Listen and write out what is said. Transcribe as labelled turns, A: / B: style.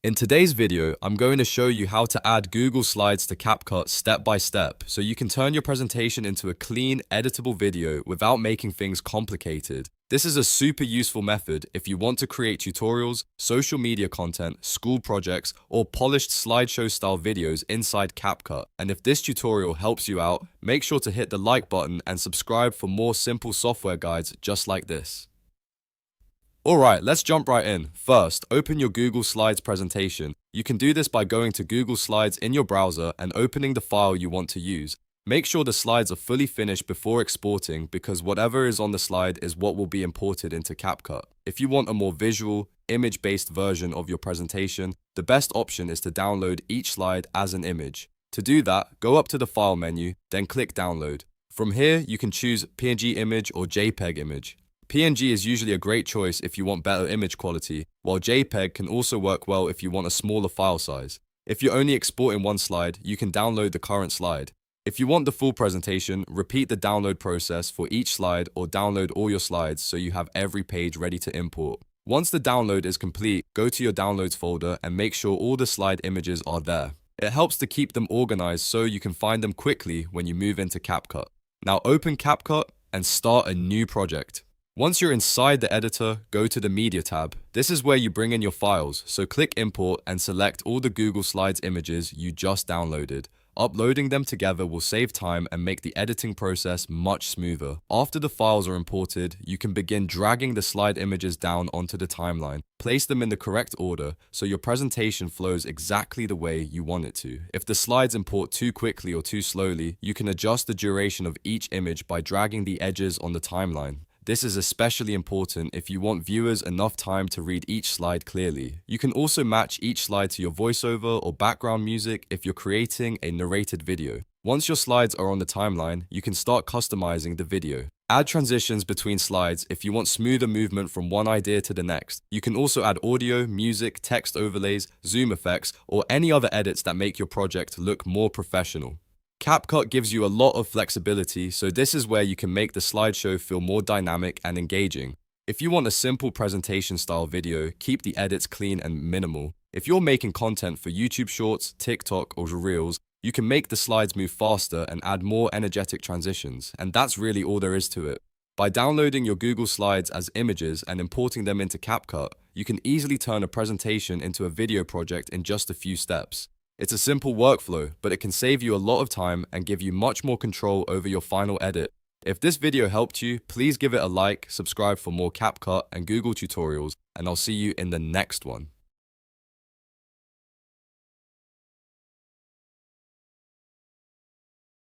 A: In today's video, I'm going to show you how to add Google Slides to CapCut step by step so you can turn your presentation into a clean, editable video without making things complicated. This is a super useful method if you want to create tutorials, social media content, school projects, or polished slideshow style videos inside CapCut. And if this tutorial helps you out, make sure to hit the like button and subscribe for more simple software guides just like this. Alright, let's jump right in. First, open your Google Slides presentation. You can do this by going to Google Slides in your browser and opening the file you want to use. Make sure the slides are fully finished before exporting because whatever is on the slide is what will be imported into CapCut. If you want a more visual, image-based version of your presentation, the best option is to download each slide as an image. To do that, go up to the File menu, then click Download. From here, you can choose PNG image or JPEG image. PNG is usually a great choice if you want better image quality, while JPEG can also work well if you want a smaller file size. If you're only exporting one slide, you can download the current slide. If you want the full presentation, repeat the download process for each slide or download all your slides so you have every page ready to import. Once the download is complete, go to your downloads folder and make sure all the slide images are there. It helps to keep them organized so you can find them quickly when you move into CapCut. Now open CapCut and start a new project. Once you're inside the editor, go to the Media tab. This is where you bring in your files, so click Import and select all the Google Slides images you just downloaded. Uploading them together will save time and make the editing process much smoother. After the files are imported, you can begin dragging the slide images down onto the timeline. Place them in the correct order so your presentation flows exactly the way you want it to. If the slides import too quickly or too slowly, you can adjust the duration of each image by dragging the edges on the timeline. This is especially important if you want viewers enough time to read each slide clearly. You can also match each slide to your voiceover or background music if you're creating a narrated video. Once your slides are on the timeline, you can start customizing the video. Add transitions between slides if you want smoother movement from one idea to the next. You can also add audio, music, text overlays, zoom effects, or any other edits that make your project look more professional. CapCut gives you a lot of flexibility, so this is where you can make the slideshow feel more dynamic and engaging. If you want a simple presentation style video, keep the edits clean and minimal. If you're making content for YouTube Shorts, TikTok, or Reels, you can make the slides move faster and add more energetic transitions, and that's really all there is to it. By downloading your Google Slides as images and importing them into CapCut, you can easily turn a presentation into a video project in just a few steps. It's a simple workflow, but it can save you a lot of time and give you much more control over your final edit. If this video helped you, please give it a like, subscribe for more CapCut and Google tutorials, and I'll see you in the next one.